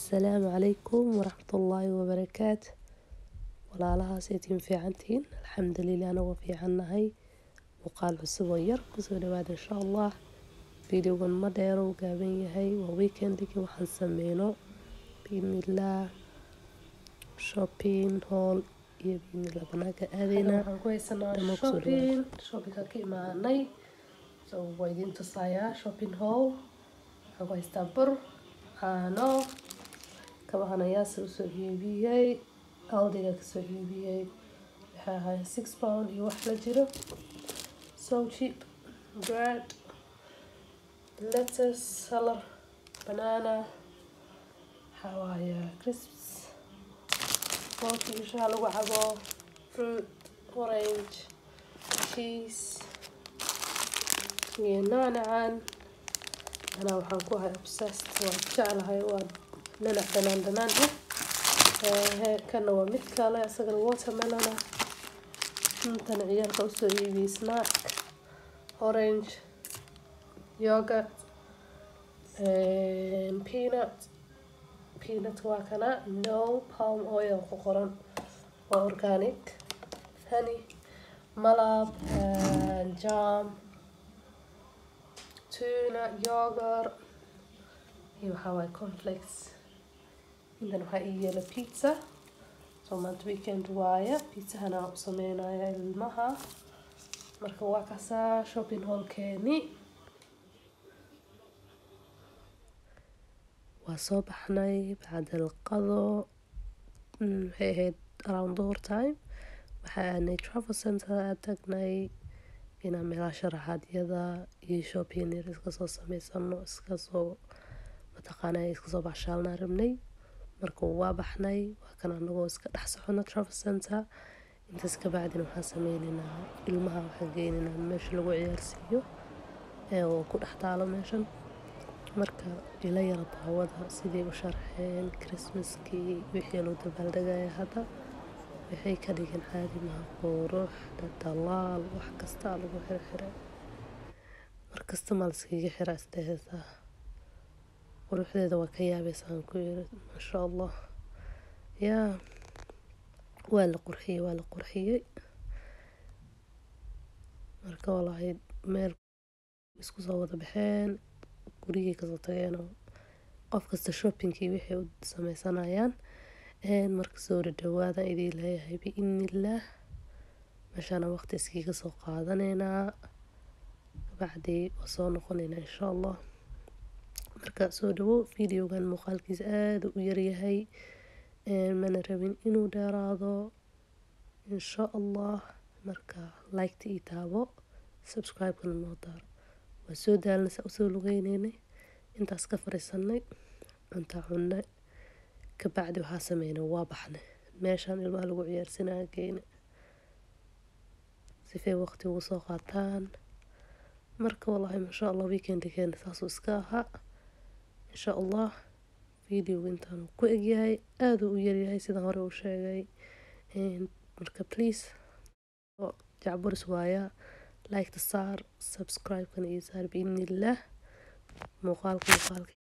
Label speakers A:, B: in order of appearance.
A: السلام عليكم ورحمة الله وبركاته. walaalaha saytiin fiicantiin alxamdulilah anagu fiicannahay. muuqaal cusub oo yar kusoo dhawaada insha allah. videogan ma dheero uu gaaban yahay, waa weekendkii waxaan sameyno biidnillaah shopping haul iyo biidnillaah banaanka aadayna. waxaan ku haysanaa shoppingka ka imaanay, waa idin tusayaa shopping haul. waxaan ku haystaa bur, caano, kabahan ayaa soo iibiyay, aldiga kasoo iibiyay, waxay ahayd £6 iyo wax la jiro. So cheap. Bread, lettuce, celery, banana, xawaaya crisps, coffee iyo shaah lagu cabo, fruit, orange, cheese iyo nanacan. anaa waxaan ku ahay obsessed, waan jeclahay, waan nanac dhanaan kana waa mid kale isagana watermelon ah. intan ciyaalka usoo iibiyay snack, orange, yogurt, peanut waa kana no palm oil ku qoran, waa organic, honey, malab, jam, tuna, yogurt iyo waxaa waaye cornflakes. intan waxaa ii yeela pizza, so maanta weekend waaye, pizzahana u sameynaya ilmaha. marka waa kasaa shopping haulkeeni. waa soo baxnay bacdal qado, waxay ahayd around door time. waxaa aanay travel center aad tagnay inaan meelaha sharaxaadyada iyo shopping yar iska soo sameysano, iska soo baxshaalnaa rabnay. marka waa baxnay, waa kan anagoo iska dhex socono travel center. intaas ka bacdina waxaan sameynaynaa ilmaha, waxaan geynaynaa meesha lagu ciyaarsiiyo oo ku dhex taalo meeshan. marka ila yara daawada sidii u sharxeen christmaskii wixii loo dabaaldegaya. hadda waxay ka dhigeen caadi maha, qurux, dalaal, wax kasta lagu xirxiray. markasta ma laskaga xiraa isdhehaysaa, quruxdeeda waa ka yaabaysaan ku yiri maasha allah. yaa waa la qurxiyey. marka walahi meel isku soo wada baxeen, gurigii kasoo tageen, qof kasta shoppingkii wixii u sameysanayaan. marka soo dhawaada idin leeyahay biidnillaah. meeshana waqti iskiga soo qaadanaynaa, bacdii waa soo noqonaynaa insha allah. marka soo dhawo. videogan muuqaalkiisa aad u yaryahay, mana rabin inuu dheeraado insha allah. marka liketa ii taabo, subscribe-kana noo daaro. waa soo daalnaysa usoo lugeyneynay, intaas ka fariisanay, cuntaa cunay, kabacdi waxaa sameynay waa baxnay meeshaan ilmaha lagu ciyaarsinaya geynay sifay waqti ugu soo qaataan. marka wallahi masha allah weekendkeena saasuu iska ahaa insha allah. videoga intaan ku egyahay, aad u yaryahay sidaan hore u sheegay. marka please jacburis waaya, like ta saar, subscribe-kana ii saar biidnillaah. muuqaalka